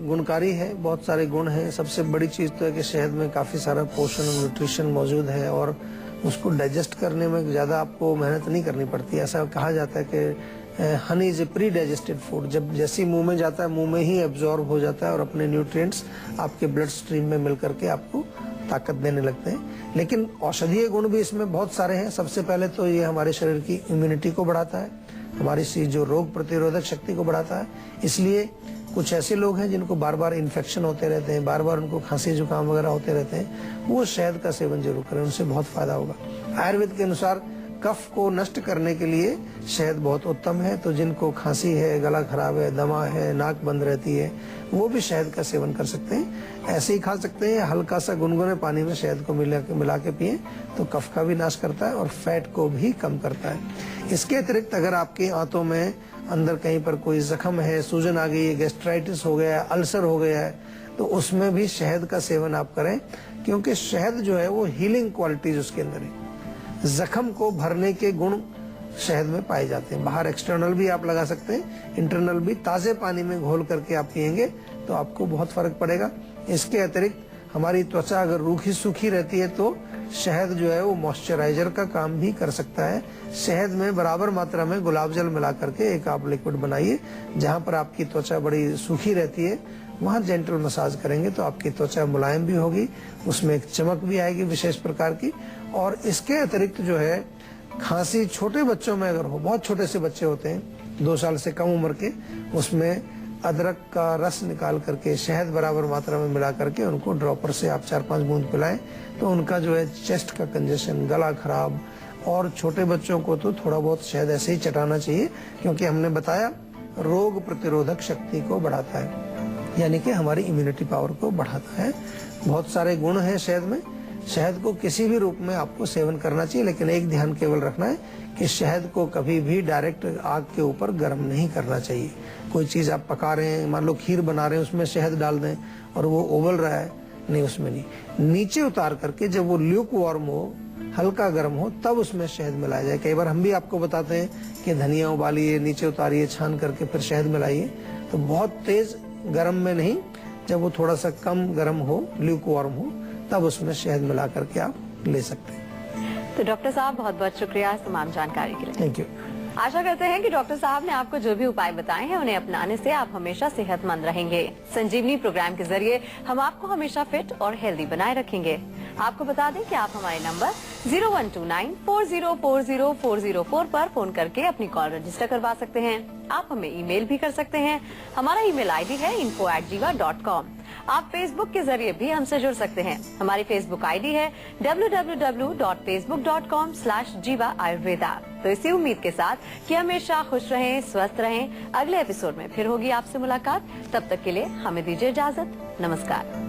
गुणकारी है, बहुत सारे गुण हैं। सबसे बड़ी चीज़ तो है कि शहद में काफ़ी सारा पोषण और न्यूट्रिशन मौजूद है और उसको डाइजेस्ट करने में ज़्यादा आपको मेहनत नहीं करनी पड़ती। ऐसा कहा जाता है कि honey is a pre digested food, जब जैसे ही मुंह में जाता है मुंह में ही एब्जॉर्ब हो जाता है और अपने न्यूट्रिएंट्स आपके ब्लड स्ट्रीम में मिल करके आपको ताकत देने लगते हैं। लेकिन औषधीय गुण भी इसमें बहुत सारे हैं। सबसे पहले तो ये हमारे शरीर की इम्यूनिटी को बढ़ाता है, हमारी सी जो रोग प्रतिरोधक शक्ति को बढ़ाता है। इसलिए कुछ ऐसे लोग हैं जिनको बार बार इन्फेक्शन होते रहते हैं, बार बार उनको खांसी जुकाम वगैरह होते रहते हैं, वो शहद का सेवन जरूर करें, उनसे बहुत फायदा होगा। आयुर्वेद के अनुसार कफ को नष्ट करने के लिए शहद बहुत उत्तम है। तो जिनको खांसी है, गला खराब है, दमा है, नाक बंद रहती है, वो भी शहद का सेवन कर सकते हैं। ऐसे ही खा सकते हैं, हल्का सा गुनगुने पानी में शहद को मिला के पिए तो कफ का भी नाश करता है और फैट को भी कम करता है। इसके अतिरिक्त अगर आपके आंतों में अंदर कहीं पर कोई जख्म है, सूजन आ गई है, गैस्ट्राइटिस हो गया है, अल्सर हो गया है, तो उसमें भी शहद का सेवन आप करें, क्योंकि शहद जो है वो हीलिंग क्वालिटीज उसके अंदर है। जख्म को भरने के गुण शहद में पाए जाते हैं। बाहर एक्सटर्नल भी आप लगा सकते हैं, इंटरनल भी। ताजे पानी में घोल करके आप पिएंगे तो आपको बहुत फर्क पड़ेगा। इसके अतिरिक्त हमारी त्वचा अगर रूखी सूखी रहती है तो शहद जो है वो मॉइस्चराइजर का काम भी कर सकता है। शहद में बराबर मात्रा में गुलाब जल मिला करके एक आप लिक्विड बनाइए, जहाँ पर आपकी त्वचा बड़ी सूखी रहती है वहाँ जेंटल मसाज करेंगे तो आपकी त्वचा मुलायम भी होगी, उसमें एक चमक भी आएगी विशेष प्रकार की। और इसके अतिरिक्त जो है खांसी छोटे बच्चों में अगर हो, बहुत छोटे से बच्चे होते हैं 2 साल से कम उम्र के, उसमें अदरक का रस निकाल करके शहद बराबर मात्रा में मिला करके उनको ड्रॉपर से आप 4-5 बूंद पिलाएं तो उनका जो है चेस्ट का कंजेशन, गला खराब, और छोटे बच्चों को तो थोड़ा बहुत शहद ऐसे ही चटाना चाहिए, क्योंकि हमने बताया रोग प्रतिरोधक शक्ति को बढ़ाता है, यानी कि हमारी इम्यूनिटी पावर को बढ़ाता है। बहुत सारे गुण हैं शहद में। शहद को किसी भी रूप में आपको सेवन करना चाहिए, लेकिन एक ध्यान केवल रखना है कि शहद को कभी भी डायरेक्ट आग के ऊपर गर्म नहीं करना चाहिए। कोई चीज आप पका रहे हैं, मान लो खीर बना रहे हैं, उसमें शहद डाल दें और वो उबल रहा है, नहीं, उसमें नहीं। नीचे उतार करके जब वो ल्यूक वार्म हो, हल्का गर्म हो, तब उसमें शहद मिलाया जाए। कई बार हम भी आपको बताते हैं कि धनिया उबालिए, नीचे उतारिए, छान करके फिर शहद मिलाइए। तो बहुत तेज गर्म में नहीं, जब वो थोड़ा सा कम गर्म हो, ल्यूक वार्म हो, तब उसमें शहद मिला करके आप ले सकते हैं। तो डॉक्टर साहब बहुत बहुत शुक्रिया तमाम जानकारी के लिए। Thank you. आशा करते हैं कि डॉक्टर साहब ने आपको जो भी उपाय बताए हैं उन्हें अपनाने से आप हमेशा सेहतमंद रहेंगे। संजीवनी प्रोग्राम के जरिए हम आपको हमेशा फिट और हेल्दी बनाए रखेंगे। आपको बता दें कि आप हमारे नंबर 0129404040 पर फोन करके अपनी कॉल रजिस्टर करवा सकते हैं। आप हमें ईमेल भी कर सकते हैं। हमारा ईमेल आईडी है info@jiva.com। आप फेसबुक के जरिए भी हमसे जुड़ सकते हैं। हमारी फेसबुक आईडी है www.facebook.com/jiva ayurveda। तो इसी उम्मीद के साथ कि हमेशा खुश रहें, स्वस्थ रहें, अगले एपिसोड में फिर होगी आपसे मुलाकात। तब तक के लिए हमें दीजिए इजाजत। नमस्कार।